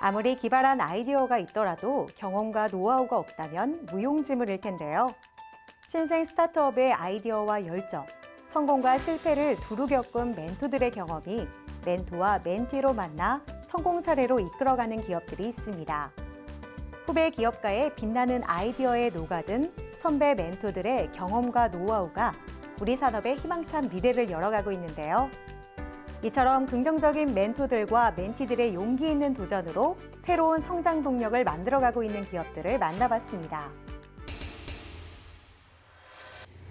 아무리 기발한 아이디어가 있더라도 경험과 노하우가 없다면 무용지물일 텐데요. 신생 스타트업의 아이디어와 열정, 성공과 실패를 두루 겪은 멘토들의 경험이 멘토와 멘티로 만나 성공 사례로 이끌어가는 기업들이 있습니다. 후배 기업가의 빛나는 아이디어에 녹아든 선배 멘토들의 경험과 노하우가 우리 산업의 희망찬 미래를 열어가고 있는데요. 이처럼 긍정적인 멘토들과 멘티들의 용기 있는 도전으로 새로운 성장 동력을 만들어가고 있는 기업들을 만나봤습니다.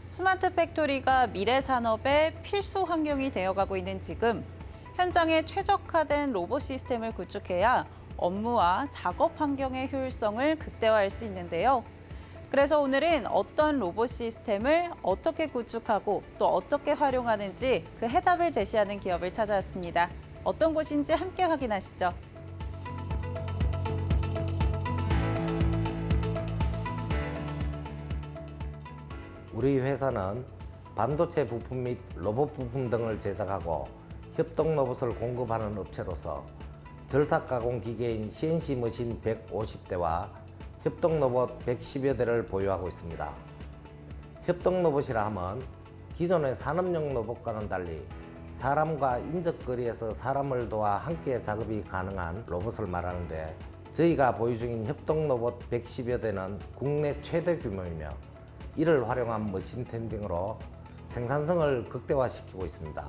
스마트 팩토리가 미래 산업의 필수 환경이 되어가고 있는 지금, 현장에 최적화된 로봇 시스템을 구축해야 업무와 작업 환경의 효율성을 극대화할 수 있는데요. 그래서 오늘은 어떤 로봇 시스템을 어떻게 구축하고 또 어떻게 활용하는지 그 해답을 제시하는 기업을 찾아왔습니다. 어떤 곳인지 함께 확인하시죠. 우리 회사는 반도체 부품 및 로봇 부품 등을 제작하고 협동 로봇을 공급하는 업체로서 절삭 가공 기계인 CNC 머신 150대와 협동 로봇 110여 대를 보유하고 있습니다. 협동 로봇이라 하면 기존의 산업용 로봇과는 달리 사람과 인적거리에서 사람을 도와 함께 작업이 가능한 로봇을 말하는데, 저희가 보유 중인 협동 로봇 110여 대는 국내 최대 규모이며 이를 활용한 머신 텐딩으로 생산성을 극대화시키고 있습니다.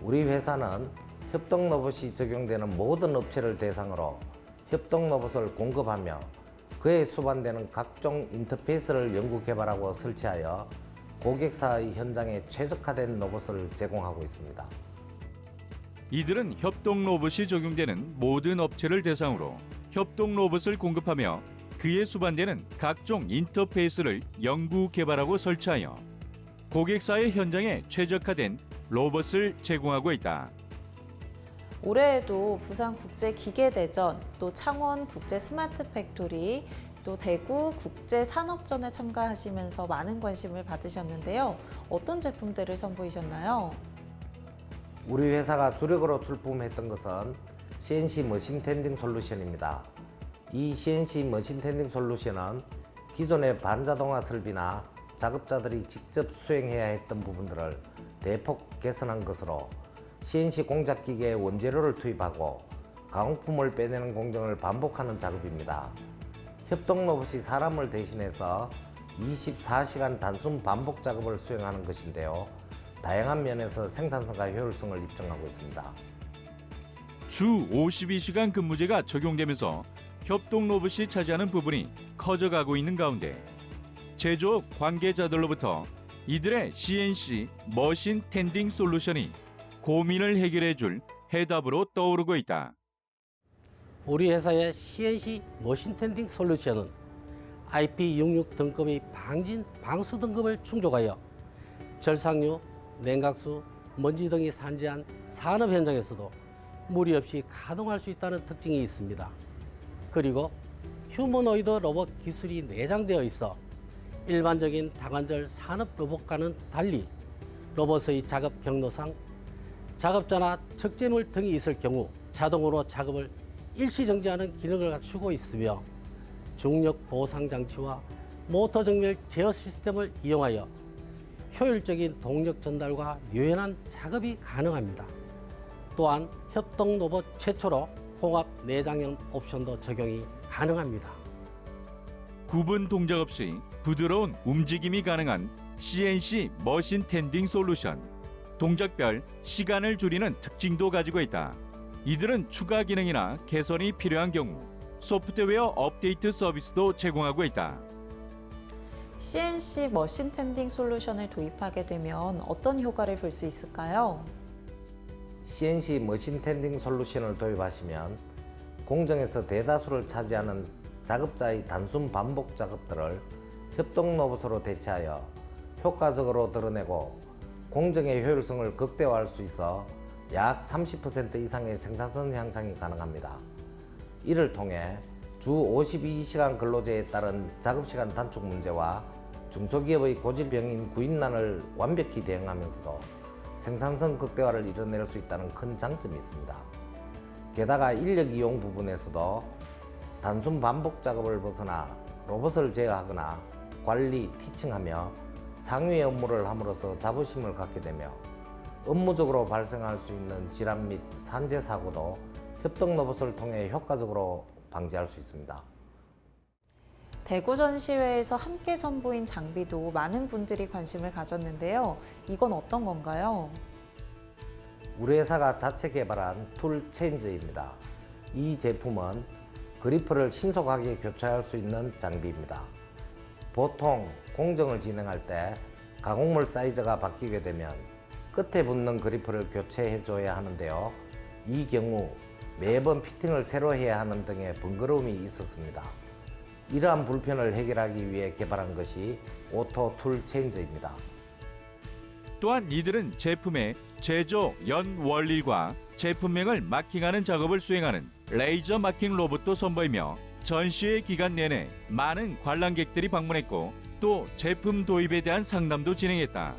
우리 회사는 협동 로봇이 적용되는 모든 업체를 대상으로 협동 로봇을 공급하며 그에 수반되는 각종 인터페이스를 연구 개발하고 설치하여 고객사의 현장에 최적화된 로봇을 제공하고 있습니다. 이들은 협동 로봇이 적용되는 모든 업체를 대상으로 협동 로봇을 공급하며 그에 수반되는 각종 인터페이스를 연구 개발하고 설치하여 고객사의 현장에 최적화된 로봇을 제공하고 있다. 올해에도 부산 국제기계대전, 또 창원 국제 스마트 팩토리, 또 대구 국제산업전에 참가하시면서 많은 관심을 받으셨는데요. 어떤 제품들을 선보이셨나요? 우리 회사가 주력으로 출품했던 것은 CNC 머신 텐딩 솔루션입니다. 이 CNC 머신 텐딩 솔루션은 기존의 반자동화 설비나 작업자들이 직접 수행해야 했던 부분들을 대폭 개선한 것으로 CNC 공작 기계에 원재료를 투입하고 가공품을 빼내는 공정을 반복하는 작업입니다. 협동 로봇이 사람을 대신해서 24시간 단순 반복 작업을 수행하는 것인데요. 다양한 면에서 생산성과 효율성을 입증하고 있습니다. 주 52시간 근무제가 적용되면서 협동 로봇이 차지하는 부분이 커져가고 있는 가운데 제조업 관계자들로부터 이들의 CNC 머신 텐딩 솔루션이 고민을 해결해 줄 해답으로 떠오르고 있다. 우리 회사의 CNC 머신 텐딩 솔루션은 IP66 등급의 방진, 방수 등급을 충족하여 절삭류, 냉각수, 먼지 등이 산재한 산업 현장에서도 무리 없이 가동할 수 있다는 특징이 있습니다. 그리고 휴머노이드 로봇 기술이 내장되어 있어 일반적인 다관절 산업 로봇과는 달리 로봇의 작업 경로상 작업자나 적재물 등이 있을 경우 자동으로 작업을 일시정지하는 기능을 갖추고 있으며 중력 보상 장치와 모터 정밀 제어 시스템을 이용하여 효율적인 동력 전달과 유연한 작업이 가능합니다. 또한 협동 로봇 최초로 홍합 내장형 옵션도 적용이 가능합니다. 구분 동작 없이 부드러운 움직임이 가능한 CNC 머신 텐딩 솔루션. 동작별 시간을 줄이는 특징도 가지고 있다. 이들은 추가 기능이나 개선이 필요한 경우 소프트웨어 업데이트 서비스도 제공하고 있다. CNC 머신 텐딩 솔루션을 도입하게 되면 어떤 효과를 볼 수 있을까요? CNC 머신 텐딩 솔루션을 도입하시면 공정에서 대다수를 차지하는 작업자의 단순 반복 작업들을 협동 로봇으로 대체하여 효과적으로 드러내고 공정의 효율성을 극대화할 수 있어 약 30% 이상의 생산성 향상이 가능합니다. 이를 통해 주 52시간 근로제에 따른 작업시간 단축 문제와 중소기업의 고질병인 구인난을 완벽히 대응하면서도 생산성 극대화를 이뤄낼 수 있다는 큰 장점이 있습니다. 게다가 인력 이용 부분에서도 단순 반복 작업을 벗어나 로봇을 제어하거나 관리, 티칭하며 상위의 업무를 함으로써 자부심을 갖게 되며 업무적으로 발생할 수 있는 질환 및 산재 사고도 협동 로봇을 통해 효과적으로 방지할 수 있습니다. 대구 전시회에서 함께 선보인 장비도 많은 분들이 관심을 가졌는데요. 이건 어떤 건가요? 우리 회사가 자체 개발한 툴 체인저입니다. 이 제품은 그리퍼를 신속하게 교체할 수 있는 장비입니다. 보통 공정을 진행할 때 가공물 사이즈가 바뀌게 되면 끝에 붙는 그리퍼를 교체해 줘야 하는데요. 이 경우 매번 피팅을 새로 해야 하는 등의 번거로움이 있었습니다. 이러한 불편을 해결하기 위해 개발한 것이 오토 툴 체인저입니다. 또한 이들은 제품의 제조 연 원리과 제품명을 마킹하는 작업을 수행하는 레이저 마킹 로봇도 선보이며 전시회 기간 내내 많은 관람객들이 방문했고 또 제품 도입에 대한 상담도 진행했다.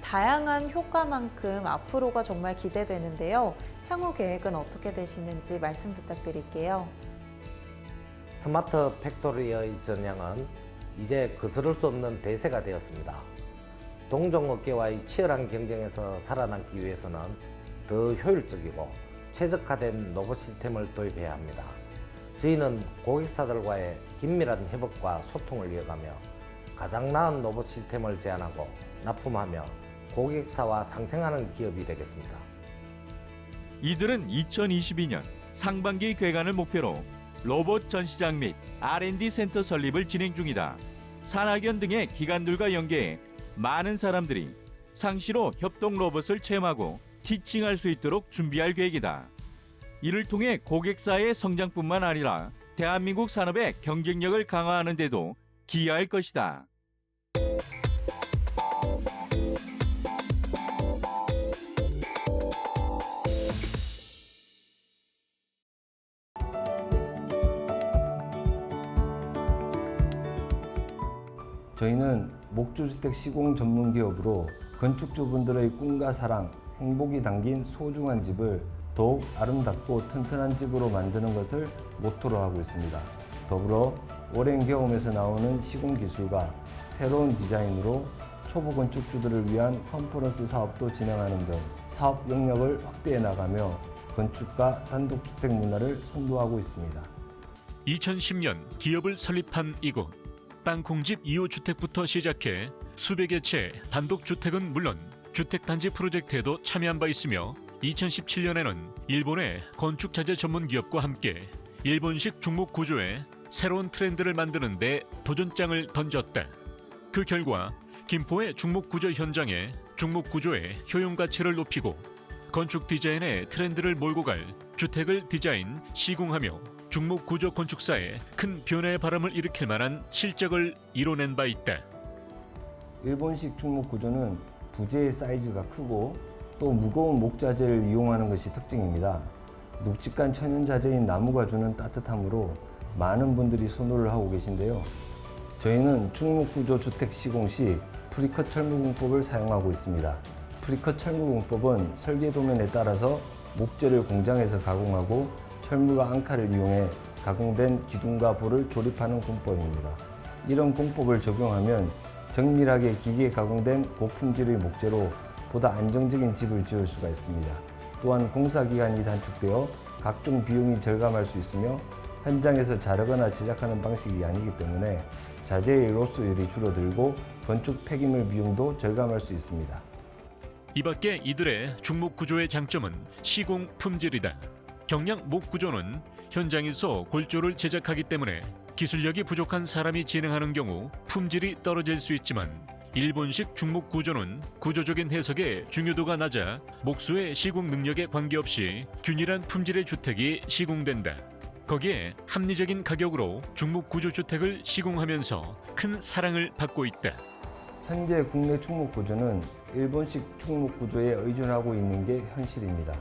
다양한 효과만큼 앞으로가 정말 기대되는데요. 향후 계획은 어떻게 되시는지 말씀 부탁드릴게요. 스마트 팩토리의 전향은 이제 거스를 수 없는 대세가 되었습니다. 동종업계와의 치열한 경쟁에서 살아남기 위해서는 더 효율적이고 최적화된 로봇 시스템을 도입해야 합니다. 저희는 고객사들과의 긴밀한 협업과 소통을 이어가며 가장 나은 로봇 시스템을 제안하고 납품하며 고객사와 상생하는 기업이 되겠습니다. 이들은 2022년 상반기 개관을 목표로 로봇 전시장 및 R&D 센터 설립을 진행 중이다. 산학연 등의 기관들과 연계해 많은 사람들이 상시로 협동 로봇을 체험하고 티칭할 수 있도록 준비할 계획이다. 이를 통해 고객사의 성장뿐만 아니라 대한민국 산업의 경쟁력을 강화하는 데도 기여할 것이다. 저희는 목조주택 시공 전문 기업으로 건축주분들의 꿈과 사랑, 행복이 담긴 소중한 집을 더욱 아름답고 튼튼한 집으로 만드는 것을 모토로 하고 있습니다. 더불어 오랜 경험에서 나오는 시공 기술과 새로운 디자인으로 초보 건축주들을 위한 컨퍼런스 사업도 진행하는 등 사업 영역을 확대해 나가며 건축과 단독주택 문화를 선도하고 있습니다. 2010년 기업을 설립한 이곳. 땅콩집 2호 주택부터 시작해 수백여 채 단독주택은 물론 주택단지 프로젝트에도 참여한 바 있으며 2017년에는 일본의 건축자재 전문 기업과 함께 일본식 중목 구조의 새로운 트렌드를 만드는 데 도전장을 던졌다. 그 결과 김포의 중목 구조 현장에 중목 구조의 효용 가치를 높이고 건축 디자인의 트렌드를 몰고 갈 주택을 디자인, 시공하며 중목 구조 건축사에 큰 변화의 바람을 일으킬 만한 실적을 이뤄낸 바 있다. 일본식 중목 구조는 부재의 사이즈가 크고 또 무거운 목자재를 이용하는 것이 특징입니다. 묵직한 천연자재인 나무가 주는 따뜻함으로 많은 분들이 선호를 하고 계신데요. 저희는 중목 구조 주택 시공 시 프리컷 철무 공법을 사용하고 있습니다. 프리컷 철무 공법은 설계 도면에 따라서 목재를 공장에서 가공하고 철무와 앙카를 이용해 가공된 기둥과 볼을 조립하는 공법입니다. 이런 공법을 적용하면 정밀하게 기계에 가공된 고품질의 목재로 보다 안정적인 집을 지을 수가 있습니다. 또한 공사기간이 단축되어 각종 비용이 절감할 수 있으며 현장에서 자르거나 제작하는 방식이 아니기 때문에 자재의 로스율이 줄어들고 건축 폐기물 비용도 절감할 수 있습니다. 이 밖에 이들의 중목 구조의 장점은 시공 품질이다. 경량 목 구조는 현장에서 골조를 제작하기 때문에 기술력이 부족한 사람이 진행하는 경우 품질이 떨어질 수 있지만 일본식 중목 구조는 구조적인 해석에 중요도가 낮아 목수의 시공 능력에 관계없이 균일한 품질의 주택이 시공된다. 거기에 합리적인 가격으로 중목 구조 주택을 시공하면서 큰 사랑을 받고 있다. 현재 국내 중목 구조는 일본식 중목 구조에 의존하고 있는 게 현실입니다.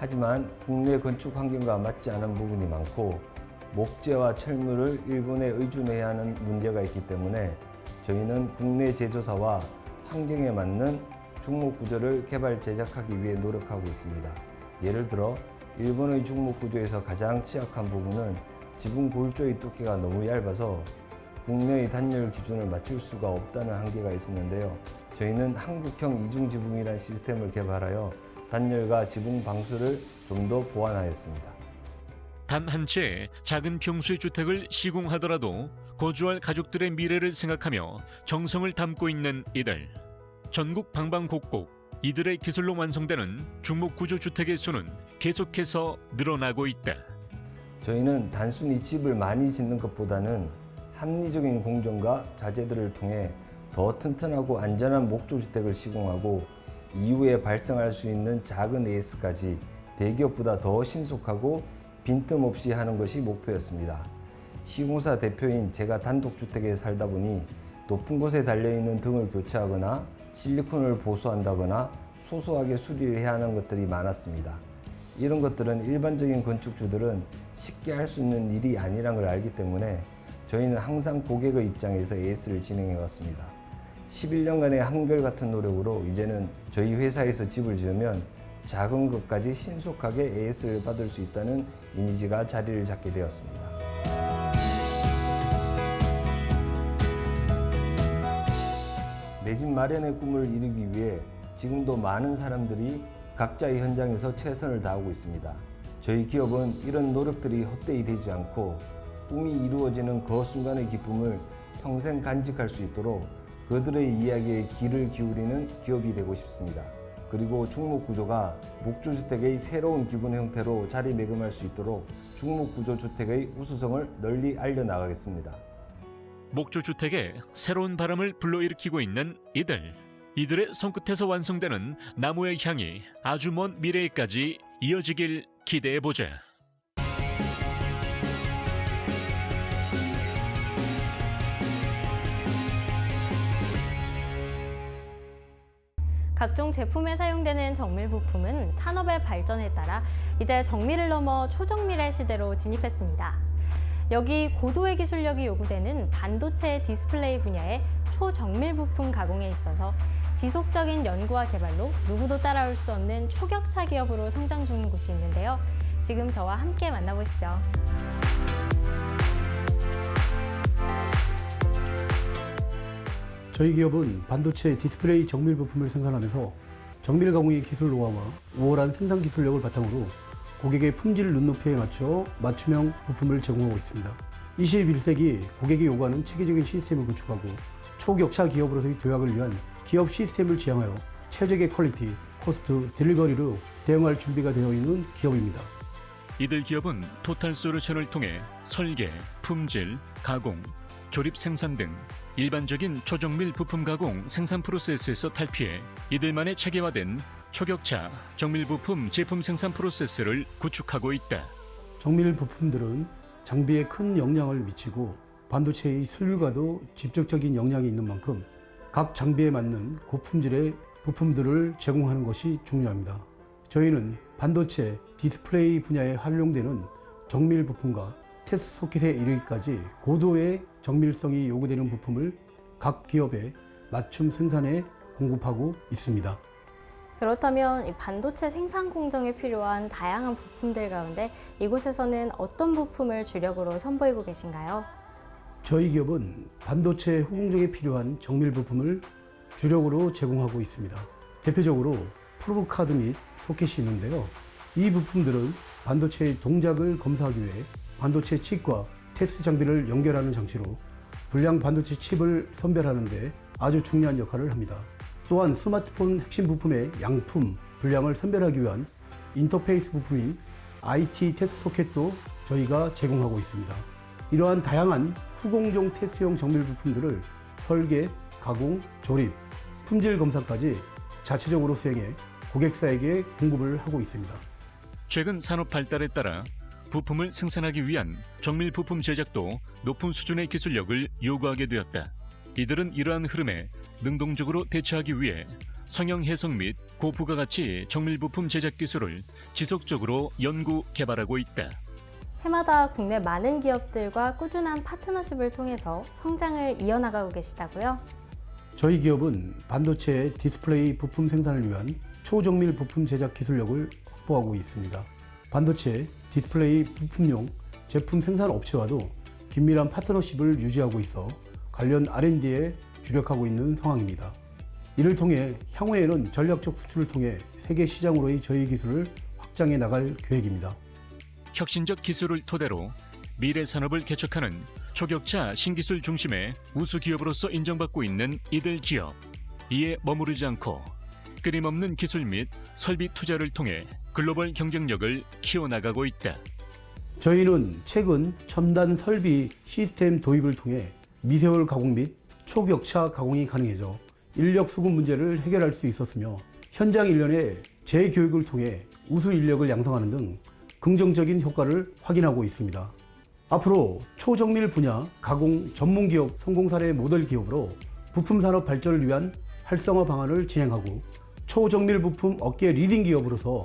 하지만 국내 건축 환경과 맞지 않은 부분이 많고 목재와 철물을 일본에 의존해야 하는 문제가 있기 때문에 저희는 국내 제조사와 환경에 맞는 중목 구조를 개발 제작하기 위해 노력하고 있습니다. 예를 들어 일본의 중목 구조에서 가장 취약한 부분은 지붕 골조의 두께가 너무 얇아서 국내의 단열 기준을 맞출 수가 없다는 한계가 있었는데요. 저희는 한국형 이중 지붕이라는 시스템을 개발하여 단열과 지붕 방수를 좀 더 보완하였습니다. 단 한 채의 작은 평수의 주택을 시공하더라도 거주할 가족들의 미래를 생각하며 정성을 담고 있는 이들. 전국 방방곡곡 이들의 기술로 완성되는 중목 구조 주택의 수는 계속해서 늘어나고 있다. 저희는 단순히 집을 많이 짓는 것보다는 합리적인 공정과 자재들을 통해 더 튼튼하고 안전한 목조주택을 시공하고 이후에 발생할 수 있는 작은 AS까지 대기업보다 더 신속하고 빈틈없이 하는 것이 목표였습니다. 시공사 대표인 제가 단독주택에 살다 보니 높은 곳에 달려있는 등을 교체하거나 실리콘을 보수한다거나 소소하게 수리를 해야 하는 것들이 많았습니다. 이런 것들은 일반적인 건축주들은 쉽게 할 수 있는 일이 아니란 걸 알기 때문에 저희는 항상 고객의 입장에서 AS를 진행해 왔습니다. 11년간의 한결같은 노력으로 이제는 저희 회사에서 집을 지으면 작은 것까지 신속하게 AS를 받을 수 있다는 이미지가 자리를 잡게 되었습니다. 내 집 마련의 꿈을 이루기 위해 지금도 많은 사람들이 각자의 현장에서 최선을 다하고 있습니다. 저희 기업은 이런 노력들이 헛되이 되지 않고 꿈이 이루어지는 그 순간의 기쁨을 평생 간직할 수 있도록 그들의 이야기에 귀를 기울이는 기업이 되고 싶습니다. 그리고 중목구조가 목조주택의 새로운 기본 형태로 자리매김할 수 있도록 중목구조주택의 우수성을 널리 알려나가겠습니다. 목조주택에 새로운 바람을 불러일으키고 있는 이들의 손끝에서 완성되는 나무의 향이 아주 먼 미래에까지 이어지길 기대해보자. 각종 제품에 사용되는 정밀 부품은 산업의 발전에 따라 이제 정밀을 넘어 초정밀의 시대로 진입했습니다. 여기 고도의 기술력이 요구되는 반도체 디스플레이 분야의 초정밀 부품 가공에 있어서 지속적인 연구와 개발로 누구도 따라올 수 없는 초격차 기업으로 성장 중인 곳이 있는데요. 지금 저와 함께 만나보시죠. 저희 기업은 반도체 디스플레이 정밀 부품을 생산하면서 정밀 가공의 기술 노하우와 우월한 생산 기술력을 바탕으로 고객의 품질 눈높이에 맞춰 맞춤형 부품을 제공하고 있습니다. 21세기 고객이 요구하는 체계적인 시스템을 구축하고 초격차 기업으로서의 도약을 위한 기업 시스템을 지향하여 최적의 퀄리티, 코스트, 딜리버리로 대응할 준비가 되어 있는 기업입니다. 이들 기업은 토탈 솔루션을 통해 설계, 품질, 가공, 조립 생산 등 일반적인 초정밀 부품 가공 생산 프로세스에서 탈피해 이들만의 체계화된 초격차 정밀 부품 제품 생산 프로세스를 구축하고 있다. 정밀 부품들은 장비에 큰 영향을 미치고 반도체의 수율과도 직접적인 영향이 있는 만큼 각 장비에 맞는 고품질의 부품들을 제공하는 것이 중요합니다. 저희는 반도체 디스플레이 분야에 활용되는 정밀 부품과 테스트 소켓에 이르기까지 고도의 정밀성이 요구되는 부품을 각 기업에 맞춤 생산해 공급하고 있습니다. 그렇다면 이 반도체 생산 공정에 필요한 다양한 부품들 가운데 이곳에서는 어떤 부품을 주력으로 선보이고 계신가요? 저희 기업은 반도체 후공정에 필요한 정밀 부품을 주력으로 제공하고 있습니다. 대표적으로 프로브 카드 및 소켓이 있는데요. 이 부품들은 반도체의 동작을 검사하기 위해 반도체 칩과 테스트 장비를 연결하는 장치로 불량 반도체 칩을 선별하는 데 아주 중요한 역할을 합니다. 또한 스마트폰 핵심 부품의 양품, 불량을 선별하기 위한 인터페이스 부품인 IT 테스트 소켓도 저희가 제공하고 있습니다. 이러한 다양한 후공정 테스트용 정밀 부품들을 설계, 가공, 조립, 품질 검사까지 자체적으로 수행해 고객사에게 공급을 하고 있습니다. 최근 산업 발달에 따라 부품을 생산하기 위한 정밀 부품 제작도 높은 수준의 기술력을 요구하게 되었다. 이들은 이러한 흐름에 능동적으로 대처하기 위해 성형 해석 및 고부가가치 정밀 부품 제작 기술을 지속적으로 연구 개발하고 있다. 해마다 국내 많은 기업들과 꾸준한 파트너십을 통해서 성장을 이어나가고 계시다고요? 저희 기업은 반도체 디스플레이 부품 생산을 위한 초정밀 부품 제작 기술력을 확보하고 있습니다. 반도체 디스플레이 부품용 제품 생산 업체와도 긴밀한 파트너십을 유지하고 있어 관련 R&D에 주력하고 있는 상황입니다. 이를 통해 향후에는 전략적 수출을 통해 세계 시장으로의 저희 기술을 확장해 나갈 계획입니다. 혁신적 기술을 토대로 미래 산업을 개척하는 초격차 신기술 중심의 우수 기업으로서 인정받고 있는 이들 기업. 이에 머무르지 않고 끊임없는 기술 및 설비 투자를 통해 글로벌 경쟁력을 키워나가고 있다. 저희는 최근 첨단 설비 시스템 도입을 통해 미세월 가공 및 초격차 가공이 가능해져 인력 수급 문제를 해결할 수 있었으며 현장 인력의 재교육을 통해 우수 인력을 양성하는 등 긍정적인 효과를 확인하고 있습니다. 앞으로 초정밀 분야 가공 전문 기업 성공 사례 모델 기업으로 부품 산업 발전을 위한 활성화 방안을 진행하고 초정밀 부품 업계 리딩 기업으로서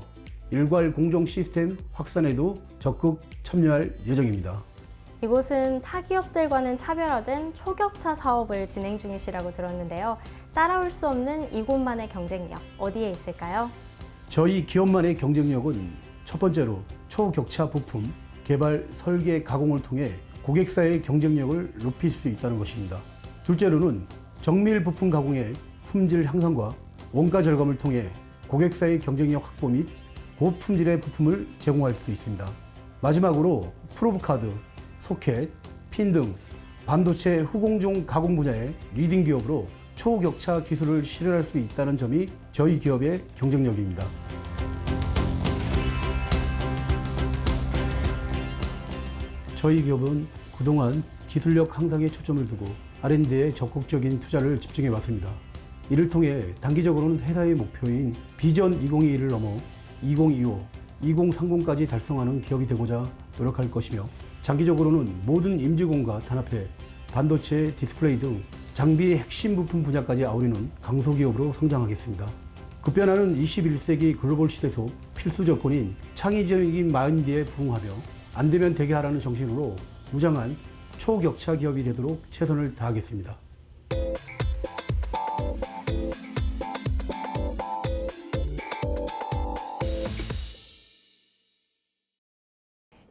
일괄 공정 시스템 확산에도 적극 참여할 예정입니다. 이곳은 타 기업들과는 차별화된 초격차 사업을 진행 중이시라고 들었는데요. 따라올 수 없는 이곳만의 경쟁력 어디에 있을까요? 저희 기업만의 경쟁력은 첫 번째로 초격차 부품 개발, 설계, 가공을 통해 고객사의 경쟁력을 높일 수 있다는 것입니다. 둘째로는 정밀 부품 가공의 품질 향상과 원가 절감을 통해 고객사의 경쟁력 확보 및 고품질의 부품을 제공할 수 있습니다. 마지막으로 프로브카드, 소켓, 핀 등 반도체 후공정 가공 분야의 리딩 기업으로 초격차 기술을 실현할 수 있다는 점이 저희 기업의 경쟁력입니다. 저희 기업은 그동안 기술력 향상에 초점을 두고 R&D에 적극적인 투자를 집중해 왔습니다. 이를 통해 단기적으로는 회사의 목표인 비전 2021을 넘어 2025, 2030까지 달성하는 기업이 되고자 노력할 것이며 장기적으로는 모든 임직원과 단합해 반도체, 디스플레이 등 장비 핵심 부품 분야까지 아우르는 강소기업으로 성장하겠습니다. 급변하는 21세기 글로벌 시대 속 필수 조건인 창의적인 마인드에 부응하며 안 되면 되게 하라는 정신으로 무장한 초격차 기업이 되도록 최선을 다하겠습니다.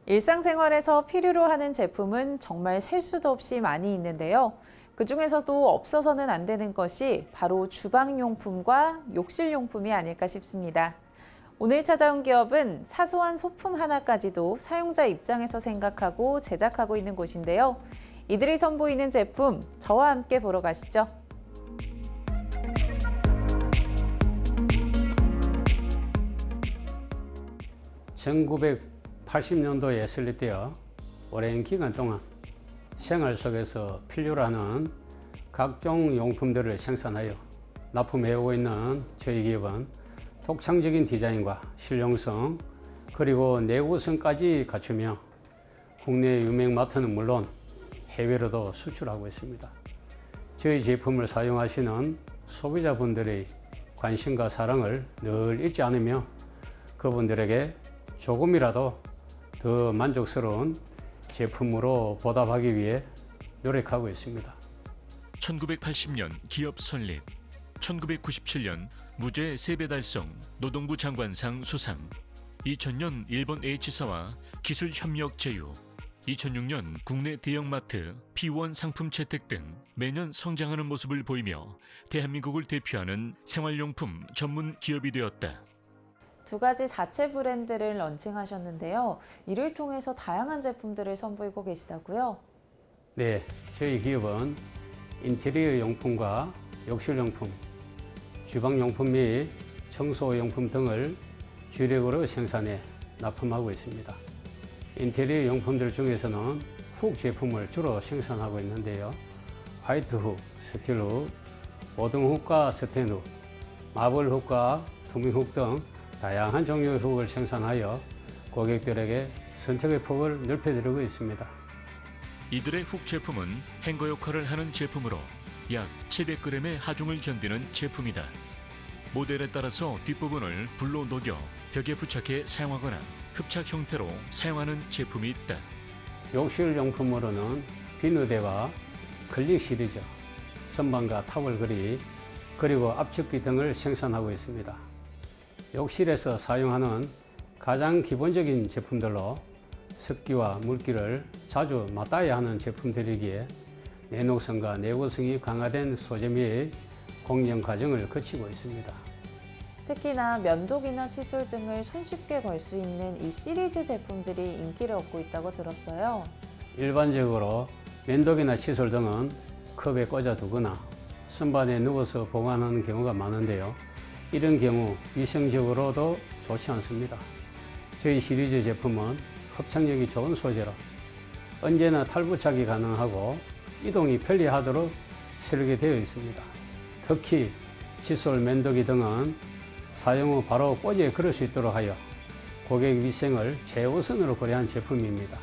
일상생활에서 필요로 하는 제품은 정말 셀 수도 없이 많이 있는데요. 그중에서도 없어서는 안 되는 것이 바로 주방용품과 욕실용품이 아닐까 싶습니다. 오늘 찾아온 기업은 사소한 소품 하나까지도 사용자 입장에서 생각하고 제작하고 있는 곳인데요. 이들이 선보이는 제품, 저와 함께 보러 가시죠. (1980년도에) 설립되어 오랜 기간 동안 생활 속에서 필요로 하는 각종 용품들을 생산하여 납품해오고 있는 저희 기업은 독창적인 디자인과 실용성 그리고 내구성까지 갖추며 국내 유명 마트는 물론 해외로도 수출하고 있습니다. 저희 제품을 사용하시는 소비자분들의 관심과 사랑을 늘 잊지 않으며 그분들에게 조금이라도 더 만족스러운 제품으로 보답하기 위해 노력하고 있습니다. 1980년 기업 설립, 1997년 무죄 3배 달성 노동부 장관상 수상, 2000년 일본 H사와 기술 협력 제휴, 2006년 국내 대형마트 P1 상품 채택 등 매년 성장하는 모습을 보이며 대한민국을 대표하는 생활용품 전문 기업이 되었다. 두 가지 자체 브랜드를 런칭하셨는데요. 이를 통해서 다양한 제품들을 선보이고 계시다고요? 네, 저희 기업은 인테리어 용품과 욕실용품, 주방용품 및 청소용품 등을 주력으로 생산해 납품하고 있습니다. 인테리어 용품들 중에서는 훅 제품을 주로 생산하고 있는데요. 화이트 훅, 스틸 훅, 모든 훅과 스텐 훅, 마블 훅과 투명 훅 등 다양한 종류의 훅을 생산하여 고객들에게 선택의 폭을 넓혀드리고 있습니다. 이들의 훅 제품은 행거 역할을 하는 제품으로 약 700g의 하중을 견디는 제품이다. 모델에 따라서 뒷부분을 불로 녹여 벽에 부착해 사용하거나 흡착 형태로 사용하는 제품이 있다. 욕실 용품으로는 비누대와 클릭 시리즈, 선반과 타월 거리, 그리고 압축기 등을 생산하고 있습니다. 욕실에서 사용하는 가장 기본적인 제품들로 습기와 물기를 자주 맞닿아야 하는 제품들이기에 내노성과 내구성이 강화된 소재 및 공정 과정을 거치고 있습니다. 특히나 면도기나 칫솔 등을 손쉽게 걸 수 있는 이 시리즈 제품들이 인기를 얻고 있다고 들었어요. 일반적으로 면도기나 칫솔 등은 컵에 꽂아 두거나 선반에 누워서 보관하는 경우가 많은데요. 이런 경우 위생적으로도 좋지 않습니다. 저희 시리즈 제품은 흡착력이 좋은 소재로 언제나 탈부착이 가능하고 이동이 편리하도록 설계되어 있습니다. 특히 칫솔, 면도기 등은 사용 후 바로 꽂이에 걸을 수 있도록 하여 고객 위생을 최우선으로 고려한 제품입니다.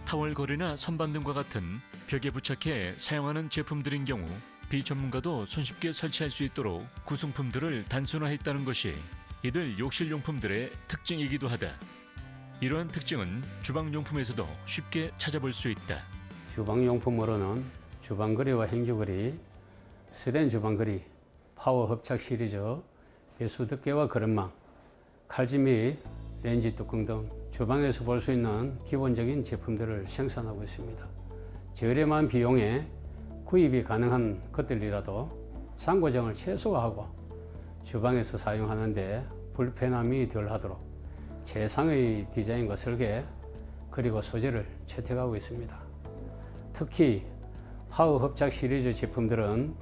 타월 거리나 선반 등과 같은 벽에 부착해 사용하는 제품들인 경우 비전문가도 손쉽게 설치할 수 있도록 구성품들을 단순화했다는 것이 이들 욕실용품들의 특징이기도 하다. 이러한 특징은 주방용품에서도 쉽게 찾아볼 수 있다. 주방용품으로는 주방거리와 행주거리, 스댄 주방거리, 파워 흡착 시리즈, 배수 덮개와 그릇망, 칼집 및 렌지 뚜껑 등 주방에서 볼 수 있는 기본적인 제품들을 생산하고 있습니다. 저렴한 비용에 구입이 가능한 것들이라도 상고정을 최소화하고 주방에서 사용하는데 불편함이 덜하도록 최상의 디자인과 설계 그리고 소재를 채택하고 있습니다. 특히 파워 흡착 시리즈 제품들은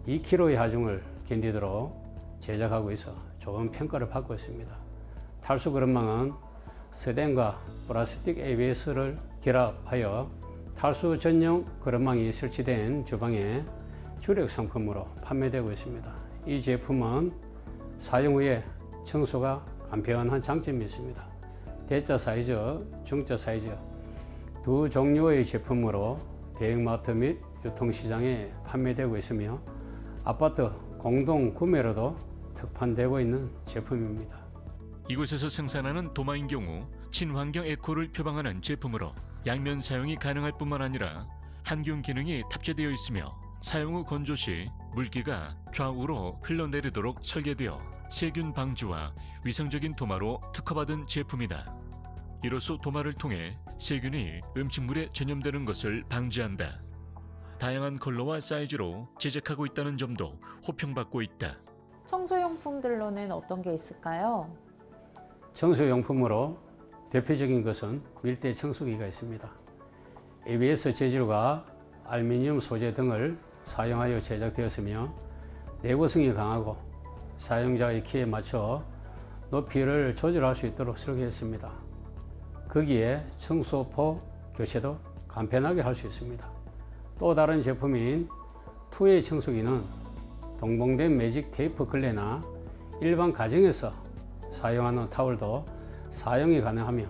2kg의 하중을 견디도록 제작하고 있어 좋은 평가를 받고 있습니다. 탈수 그릇망은 스댄과 플라스틱 ABS를 결합하여 탈수 전용 그릇망이 설치된 주방의 주력 상품으로 판매되고 있습니다. 이 제품은 사용 후에 청소가 간편한 장점이 있습니다. 대자 사이즈, 중자 사이즈 두 종류의 제품으로 대형마트 및 유통시장에 판매되고 있으며 아파트 공동 구매로도 특판되고 있는 제품입니다. 이곳에서 생산하는 도마인 경우 친환경 에코를 표방하는 제품으로 양면 사용이 가능할 뿐만 아니라 항균 기능이 탑재되어 있으며 사용 후 건조 시 물기가 좌우로 흘러내리도록 설계되어 세균 방지와 위생적인 도마로 특허받은 제품이다. 이로써 도마를 통해 세균이 음식물에 전염되는 것을 방지한다. 다양한 컬러와 사이즈로 제작하고 있다는 점도 호평받고 있다. 청소용품들로는 어떤 게 있을까요? 청소용품으로 대표적인 것은 밀대 청소기가 있습니다. ABS 재질과 알루미늄 소재 등을 사용하여 제작되었으며 내구성이 강하고 사용자의 키에 맞춰 높이를 조절할 수 있도록 설계했습니다. 거기에 청소포 교체도 간편하게 할 수 있습니다. 또 다른 제품인 투웨이 청소기는 동봉된 매직 테이프 걸레나 일반 가정에서 사용하는 타월도 사용이 가능하며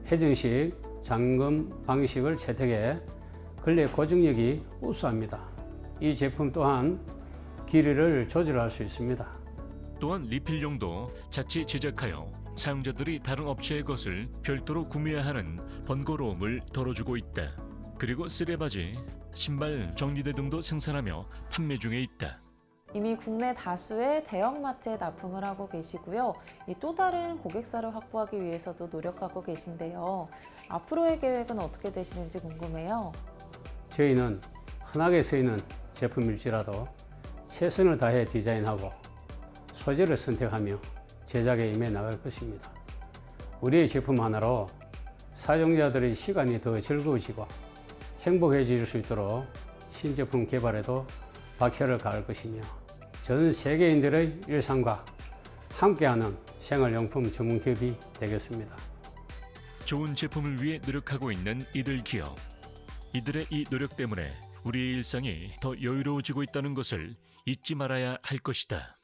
회전식 잠금 방식을 채택해 걸레 고정력이 우수합니다. 이 제품 또한 길이를 조절할 수 있습니다. 또한 리필용도 자체 제작하여 사용자들이 다른 업체의 것을 별도로 구매해야 하는 번거로움을 덜어주고 있다. 그리고 쓰레바지, 신발 정리대 등도 생산하며 판매 중에 있다. 이미 국내 다수의 대형마트에 납품을 하고 계시고요. 또 다른 고객사를 확보하기 위해서도 노력하고 계신데요. 앞으로의 계획은 어떻게 되시는지 궁금해요. 저희는 흔하게 쓰이는 제품일지라도 최선을 다해 디자인하고 소재를 선택하며 제작에 임해 나갈 것입니다. 우리의 제품 하나로 사용자들의 시간이 더 즐거워지고 행복해질 수 있도록 신제품 개발에도 박차를 가할 것이며 전 세계인들의 일상과 함께하는 생활용품 전문기업이 되겠습니다. 좋은 제품을 위해 노력하고 있는 이들 기업. 이들의 이 노력 때문에 우리의 일상이 더 여유로워지고 있다는 것을 잊지 말아야 할 것이다.